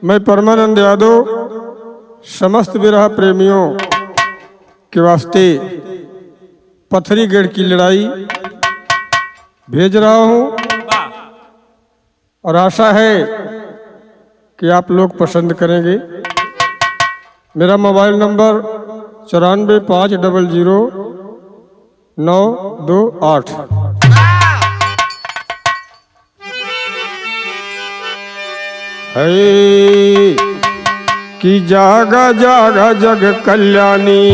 मैं परमानंद यादव समस्त विरह प्रेमियों के वास्ते पथरीगढ़ की लड़ाई भेज रहा हूं और आशा है कि आप लोग पसंद करेंगे। मेरा मोबाइल नंबर 94500928। है कि जागा जागा जग कल्याणी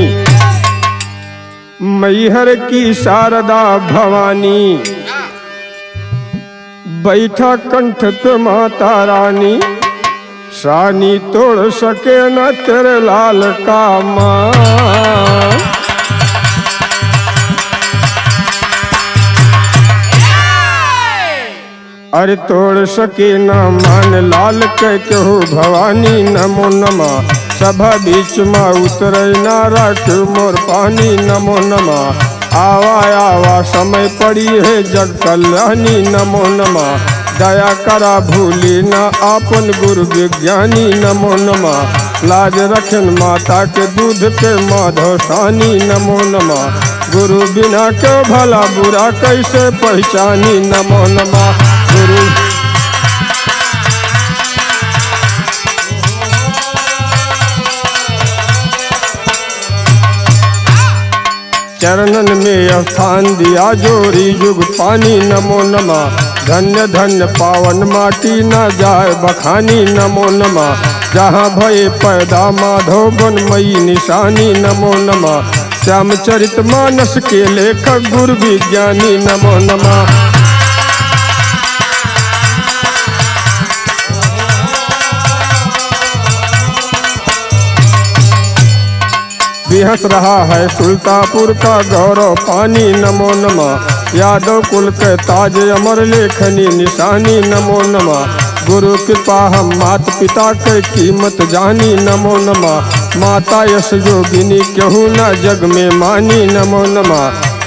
मैहर की शारदा भवानी, बैठा कंठ पे माता रानी, सानी तोड़ सके न तेरे लाल का मान। अरे तोड़ सके न मान लाल कहते हो भवानी, नमो नमः सभा बीच में उतरे ना राख मोर पानी, नमो नमः आवा आवा समय पड़ी है जग कल्याणी, नमो नमः दया करा भूली न आपन गुरु विज्ञानी, नमो नमः लाज रखन माता के दूध के माधव सानी, नमो नमः गुरु बिना क्यों भला बुरा कैसे पहचानी, नमो नमः गुरु। चरणन में स्थान दिया जोरी जुग पानी, नमो नमः धन्य धन्य पावन माटी न जाए बखानी, नमो नमः जहाँ भये पैदा माधव बनमयी निशानी, नमो नमः श्यामचरित मानस के लेखक गुरु विज्ञानी, नमो नमः। बिहस रहा है सुल्तापुर का गौरव पानी, नमो नमः यादव कुल के ताज अमर लेखनी निशानी, नमो नमः गुरु कृपा हम मात पिता के कीमत जानी, नमो नमः माता यश जोगिनी केहू न जग में मानी, नमो नमः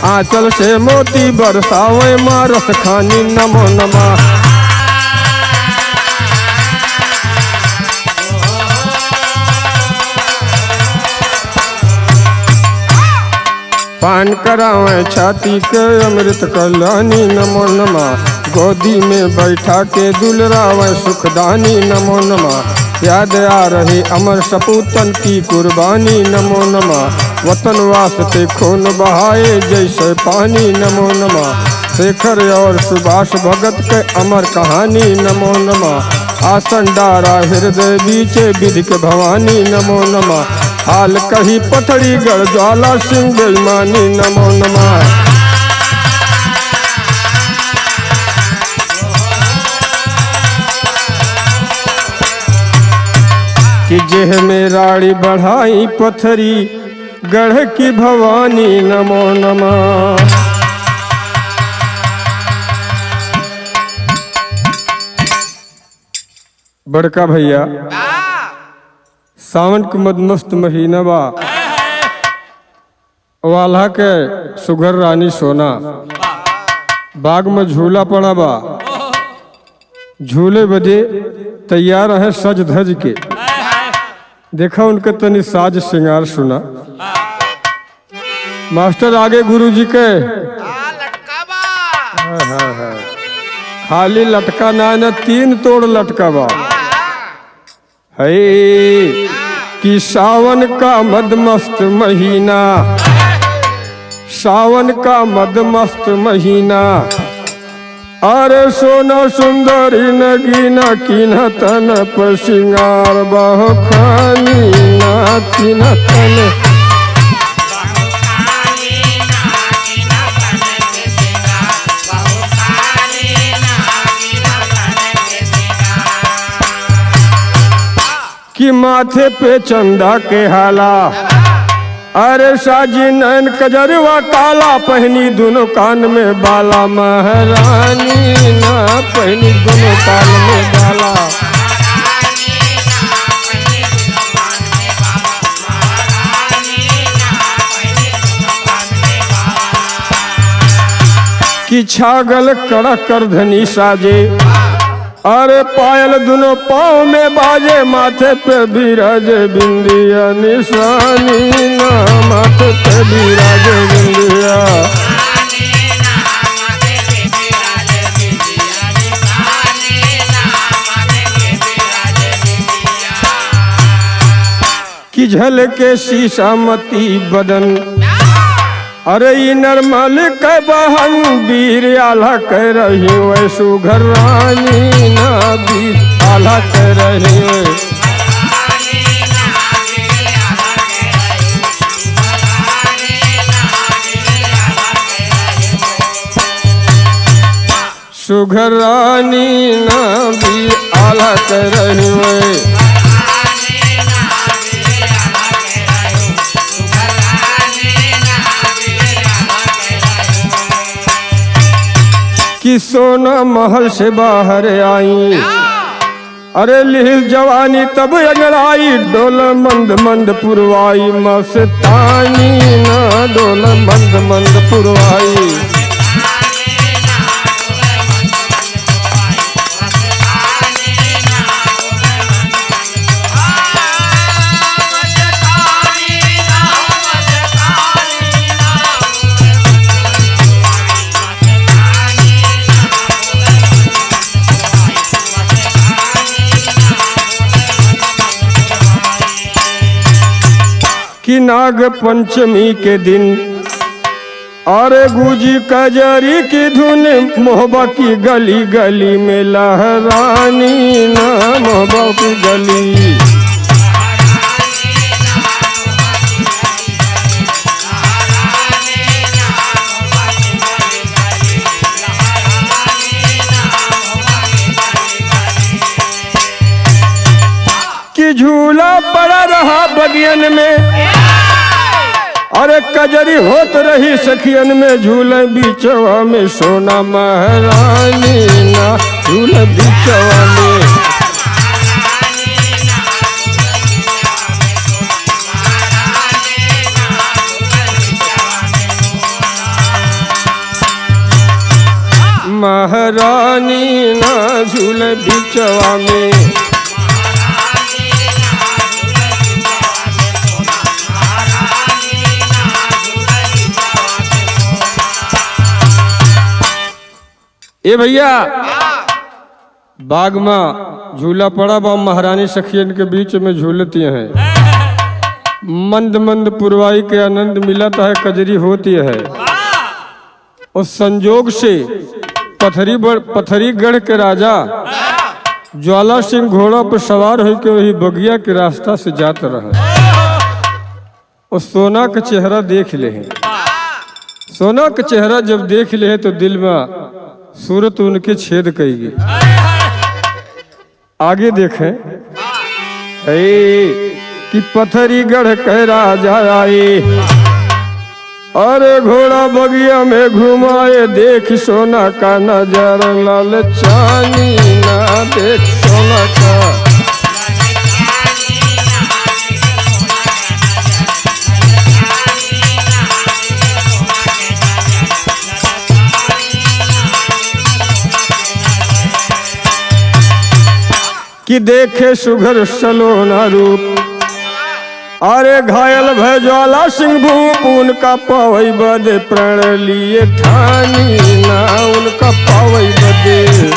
आंचल से मोती बरसावे माँ रस खानी, नमो नमः। पान करावे छाती के अमृत कल्याणी, नमो नमः गोदी में बैठा के दुलरावे सुखदानी, नमो नमः याद आ रही अमर सपूतन की कुर्बानी, नमो नमः वतन वास्ते खून बहाए जैसे पानी, नमो नमः शेखर और सुभाष भगत के अमर कहानी, नमो नमः आसन डारा हृदय बीचे विधिक भवानी, नमो नमः हाल कही पथड़ी गढ़ ज्वाला सिंह बेईमानी, नमो नमः। कि जेह में राड़ी बढ़ाई पथरी गढ़ की भवानी, नमो नमः। बड़का भैया सावन के मदमस्त महीना बा, वाला के सुगर रानी सोना बाग में झूला पड़ा बा, झूले बजे तैयार है सज धज के। देखा उनके तनी साज श्रृंगार सुना। मास्टर आगे गुरुजी के खाली लटका ना न 3 तोड़ लटका बा। है कि सावन का मदमस्त महीना, सावन का मदमस्त महीना, अरे सोना सुंदरी नगीना किन्ह तन पर सिंगार बहु खानी ना किन्ह तन। कि माथे पे चंदा के हाला, अरे साजी नैन कजरवा काला, पहनी दोनों कान में बाला, महारानी ना पहनी दोनों कान में बाला। कि छागल कड़क कर धनी साजे, अरे पायल दोनों पाँव में बाजे, माथे पे बिराजे बिंदिया निशानी ना, माथे पे बिराजे बिंदिया। कि झलके शीशा मती बदन, अरे ई नरमल के बहन, वीर आल्हा कह रही वै सुघर रानी ना, वीर आल्हा कह रही वै। सुघर रानी ना, वीर आल्हा कह रही वै। कि सोना महल से बाहर आई, अरे लिहिल जवानी तब अंगड़ाई, डोल मंद मंद पुरवाई मस्तानी ना, डोल मंद मंद पुरवाई। कि नाग पंचमी के दिन, अरे गूंजी कजरी की धुन, मोहब्बा की गली गली में लहरानी ना, मोहब्बा की गली। कि झूला पड़ा रहा बगियन में, अरे कजरी होत रही सखियन में, झूले बीचवा में सोना महारानी ना, झूले बीचवा में। महारानी ना, झूले बीचवा में। ए भैया बाग में झूला पड़ा बा, महारानी सखियन के बीच में झूलती हैं, मंद मंद पुरवाई के आनंद मिलता है, कजरी होती है। और संजोग से पथरीगढ़ के राजा ज्वाला सिंह घोड़ा पर सवार होकर वही बगिया के रास्ता से जाता रहा, और सोना का चेहरा देख ले हैं। सोना का चेहरा जब देख ले तो दिल में सूरत उनके छेद करेगी। आगे देखें, कि पथरीगढ़ के राजा आए, अरे घोड़ा बगिया में घुमाए, देख सोना का नजर लाल चानी ना, देख सोना का। कि देखे सुघर सलोना रूप, अरे घायल भय ज्वाला सिंह भूप, उनका पावई बदे प्रण लिए ठानी ना, उनका पावई बदे।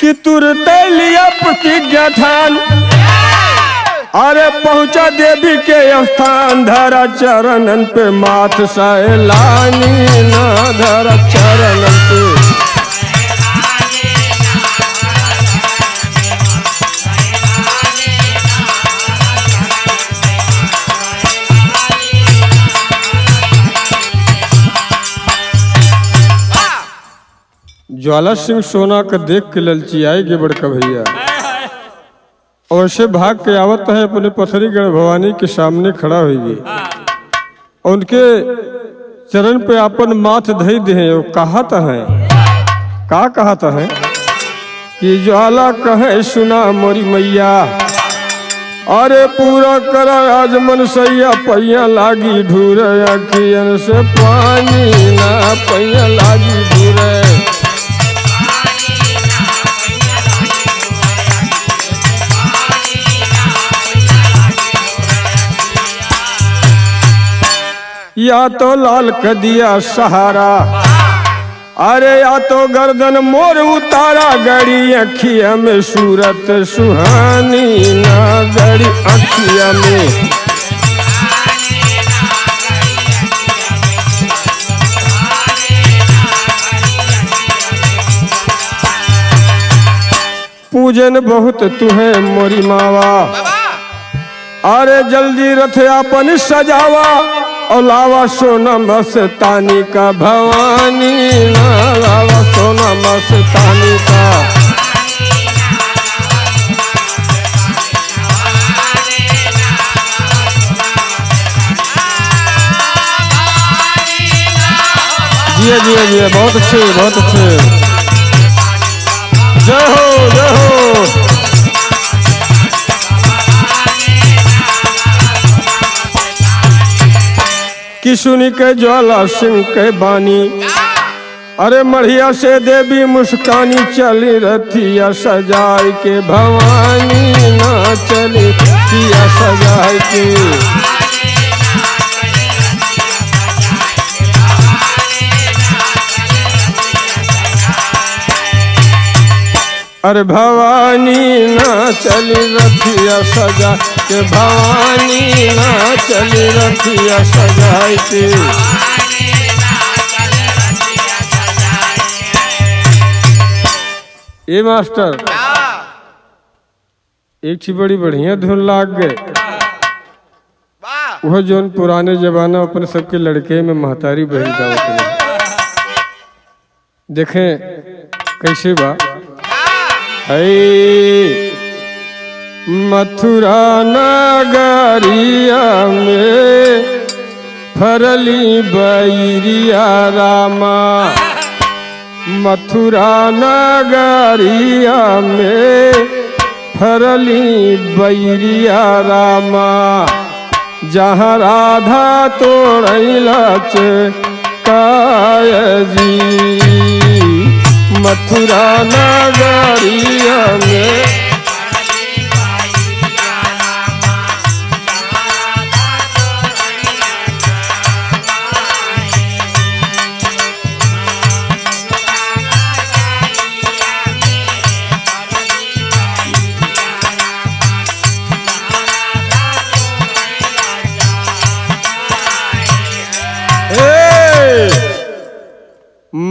कि तुरते लिया प्रतिज्ञा ठान, अरे पहुंचा देवी के स्थान, धरा चरणन पे माथ सैलानी ना, धरा चरणन पे। ज्वाला सिंह सोना का देख के ललचियाए के बड़का भैया और से भाग के आवत है अपने पथरीगढ़ भवानी के सामने खड़ा हुई उनके चरण पे अपन माथ धई दे कहत है का कहत है कि ज्वाला कहे सुना मोरी मैया अरे पूरा कर आज मन सैया पैया लागी ढूर अखियन से पानी ना पैया लागी ढूर या तो लाल कदिया सहारा अरे या तो गर्दन मोर उतारा गड़ी अखिया में सूरत सुहानी ना गड़ी अखिया में पूजन बहुत तुहे मोरी मावा अरे जल्दी रथ अपन सजावा और लावा सोना मस्तानी का भवानी ना लावा सोना मस्तानी का जी जी जी बहुत अच्छे बहुत अच्छे जय हो जय हो कि सुनी के ज्वाला सिंह के बानी अरे मढ़िया से देवी मुस्कानी चली रथिया सजाई के भवानी ना चली रथिया सजाई के अरे भवानी ना चली रथिया सजा के भवानी ना चली रथिया सजाई के ए मास्टर एक ची बड़ी बढ़िया धुन लाग गए वह जोन पुराने जमाना अपने सबके लड़के में महतारी बहन का देखें कैसे बा मथुरा नगरिया में फरली बैरिया रामा मथुरा नगरिया में फरली बैरिया रामा जहाँ राधा तोड़ैला काय जी मथुरा नगरिया में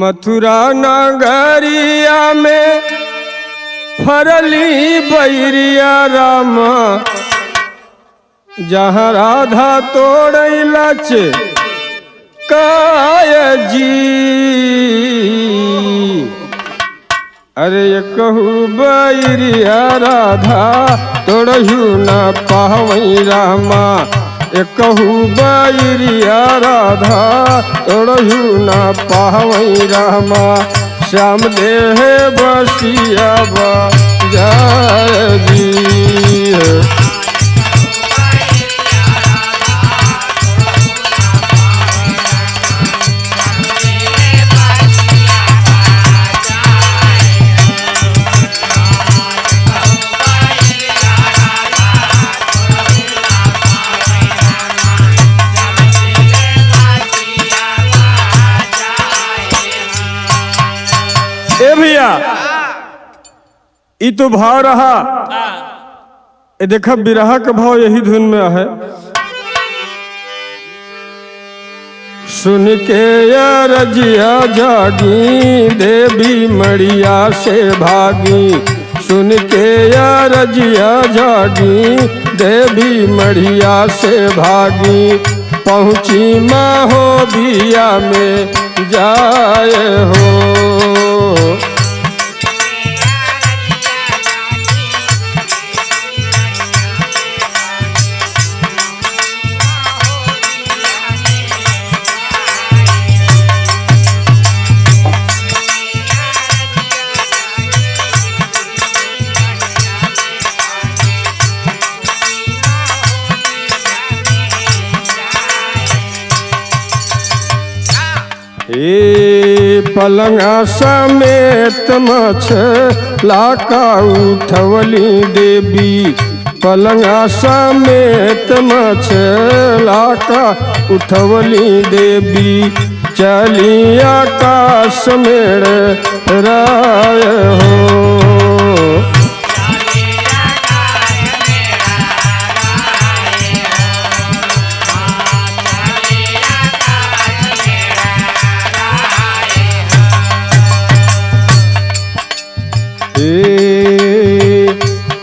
मथुरा नगरिया में फरली बैरिया रामा जहाँ राधा तोड़ैला काय जी अरे कहू बैरिया राधा तोड़हू न पावई रामा कहू बैरिया राधा तोड़हू न पावई रामा श्याम देह बसिया जय जी भैया ये तो भाव रहा ये देखा बिरहा का भाव यही धुन में है सुन के रजिया जागी देवी मड़िया से भागी सुन के रजिया जागी देवी मड़िया से भागी पहुँची महोबिया में जाए हो पलंगा समेत मछला का उठवली देवी, पलंगा समेत मछला का उठवली देवी, चली आकाश में राय हो।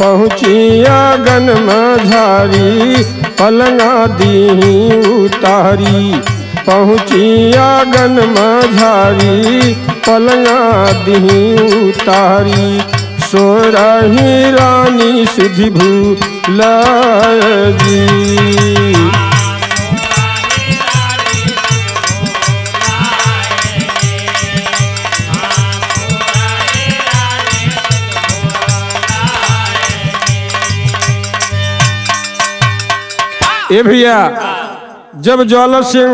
पहुँची आंगन मझारी पलंगा दीही उतारी, पहुँची आंगन मझारी पलंगा दीही उतारी, सो रही रानी सुधि भूलाय जी। ए भैया, जब ज्वाला सिंह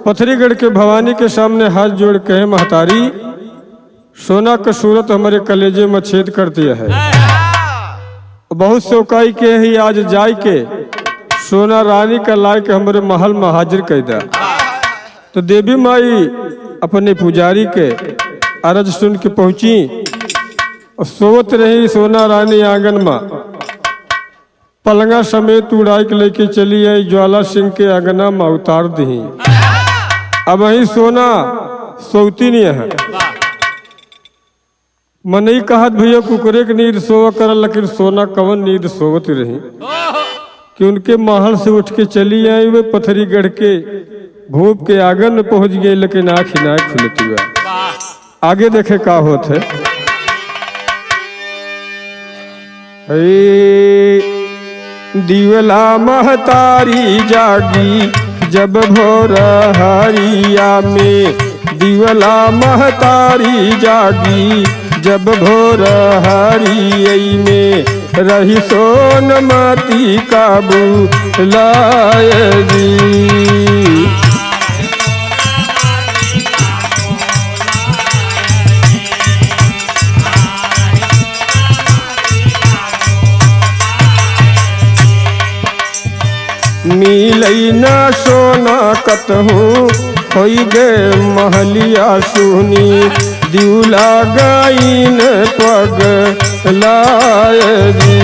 पथरीगढ़ के भवानी के सामने हाथ जोड़ कहे महतारी सोना का सूरत हमारे कलेजे में छेद कर दिया है, बहुत सौकाई के ही आज जाय के सोना रानी का लाय के हमारे महल में हाजिर कर दा। तो देवी माई अपने पुजारी के अरज सुन के पहुंची और सोवत रही सोना रानी आंगन में, पलंगा समेत उड़ाई के लेके चली आई ज्वाला सिंह के अंगना में उतार दी। अब वही सोना सोती नहीं है, मन ही कहत भैया कुकरे की नींद सोवा कर, लेकिन सोना कवन नींद सोवत रही कि उनके महल से उठ के चली आई वे पथरीगढ़ के भूप के आंगन में पहुंच गई, लेकिन आँख ही ना खुलती हुआ। आगे देखे का होत है। दिवला महतारी जागी जब भोर हरिया में, दिवला महतारी जागी जब भोर हरिया में, रही सोनमती काबू लाय जी। मिलई न सोना कतहूँ होई गे महलिया सुनी, दिउला गाइन पग लाय जी।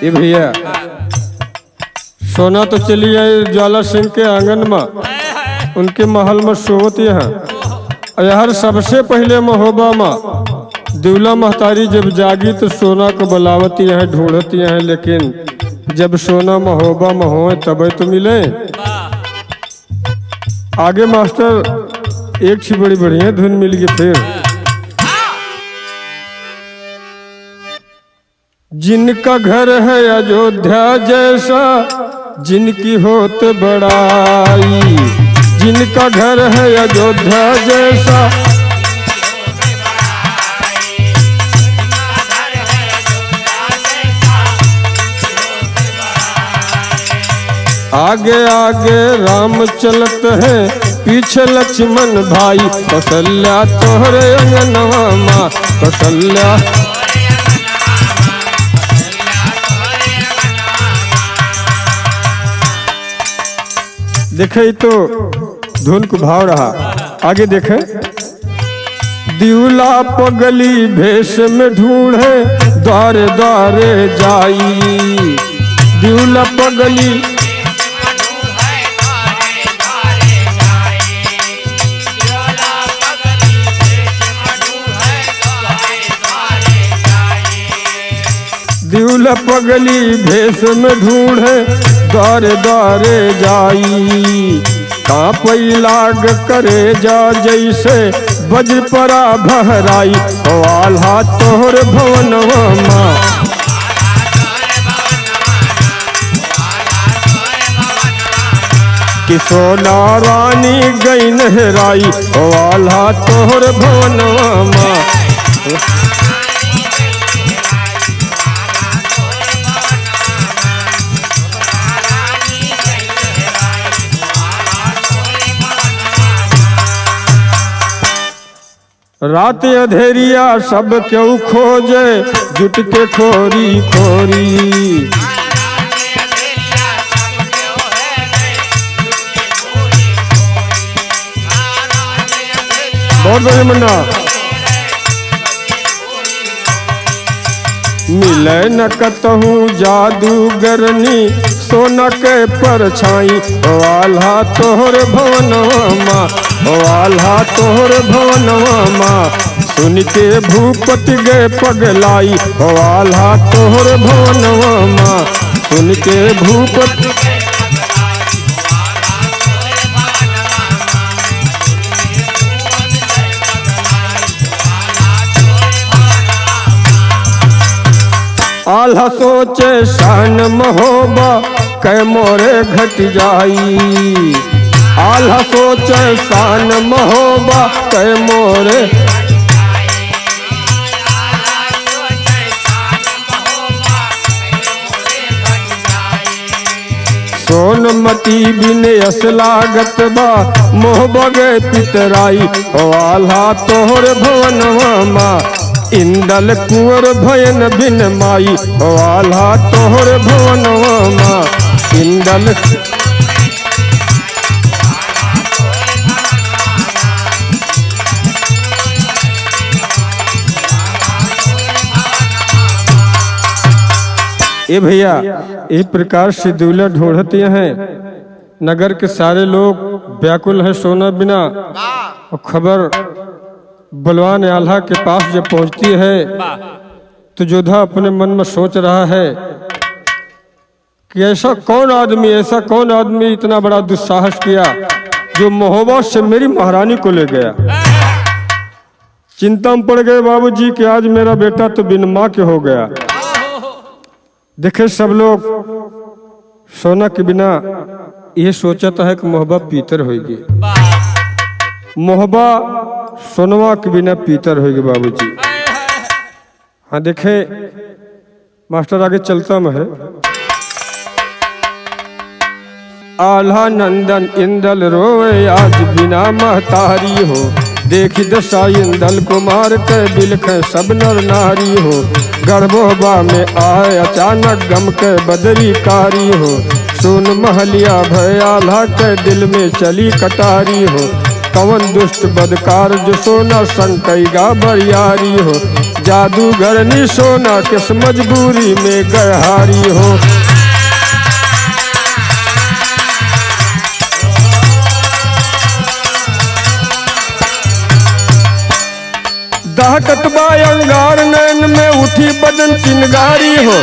ये भैया सोना तो चली आई ज्वाला सिंह के आंगन में, उनके महल में सोवत यहाँ। यार सबसे पहले महोबा में दिवला महतारी जब जागी तो सोना को बुलावती है ढूंढती है, लेकिन जब सोना महोबा में हो तब तो मिले। आगे मास्टर एक सी बड़ी बढ़िया धुन मिल गई फिर। जिनका घर है अयोध्या जैसा जिनकी होत बड़ाई, जिनका घर है अयोध्या जैसा आगे आगे राम चलत है पीछे लक्ष्मण भाई, कौशल्या तोहरे अंगनवा माँ कौशल्या। देखे तो धुन को भाव रहा। आगे देखे दिउला पगली भेष में ढूंढे द्वारे द्वारे जाई, दिउला पगली दिउला पगली भेष में ढूंढे द्वारे द्वारे जाई, कांपई लाग करे जा जैसे वज्र परा भहराई, आल्हा तोहर भवनवा माँ। कि सोना रानी गई नहराई हो आल्हा तोहर भवनवा माँ। रात अधेरिया सब क्यों खोजे जुट के खोरी खोरी। बहुत बड़े मुन्ना मिले न कतहूँ जादूगरनी सोना के परछाई हो आल्हा तोहर भवनवा माँ हो आल्हा तोहर भवनवा माँ। सुन के भूपति गए पगलाई हो आल्हा तोहर भवनवा माँ। सुन के भूपति आल्हा सोचे शान महोबा कै मोरे घट जाई। आल्हा सोचे शान महोबा कै मोरे सोनमती बिन यस लागत बा मोहबा गए पितराई हो आल्हा तोहर भवनवा माँ। इंदल कुंवर भयन बिन माई हो आल्हा तोहर भवनवा माँ। इंदल ए भैया इस प्रकार से दूल्हा ढूंढते हैं। नगर के सारे लोग व्याकुल हैं सोना बिना। और खबर बलवान आल्हा के पास जब पहुंचती है तो जोधा अपने मन में सोच रहा है कि ऐसा कौन आदमी इतना बड़ा दुस्साहस किया जो महोबा से मेरी महारानी को ले गया। चिंता में पड़ गए बाबूजी कि आज मेरा बेटा तो बिन माँ के हो गया। देखे सब लोग सोना के बिना ये सोचता है कि मोहब्बत पीतर होगी। मोहब्बा सोनवा के बिना पीतर होगी बाबूजी। हाँ देखे मास्टर आगे चलता में है। आल्हा नंदन इंदल रोए आज बिना महतारी हो। देखी दशा इंदल कुमार के बिलख सब नर नारी हो। गर्भोबा में आए अचानक गम के बदरी कारी हो। सुन महलिया भय आल्हा के दिल में चली कटारी हो। कवन दुष्ट बदकार जो सोना संकैगा बरियारी हो। जादूगरनी सोना किस मजबूरी में गहारी हो। दहकतबा अंगार नैन में उठी बदन चिंगारी हो।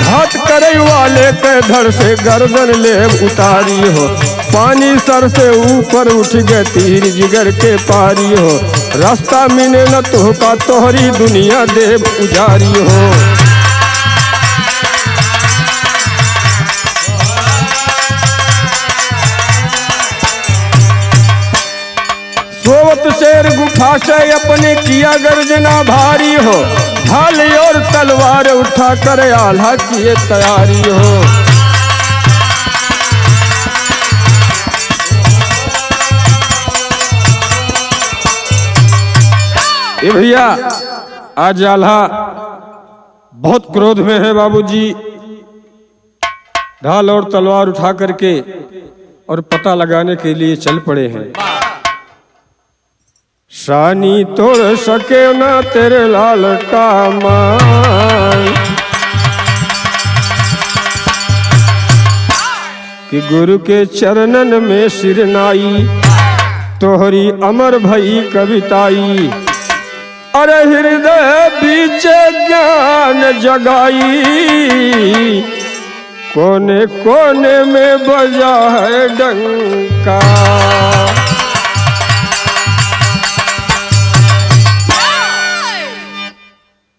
घात करे वाले के धड़ से गर्दन ले उतारी हो। पानी सर से ऊपर उठ गए तीर जिगर के पारी हो। रास्ता मिले न तो का तोहरी दुनिया देव उजारी हो। सोवत शेर गुफा से अपने किया गर्जना भारी हो। ढाल और तलवार उठा कर आल्हा किए तैयारी हो। ये भैया आज आल्हा बहुत क्रोध में है बाबूजी। ढाल और तलवार उठा करके और पता लगाने के लिए चल पड़े हैं। शानी तोड़ सके ना तेरे लाल का मान कि गुरु के चरणन में सिर नाई तोहरी अमर भई कविताई। अरे हृदय बीच ज्ञान जगाई कोने कोने में बजा है डंका।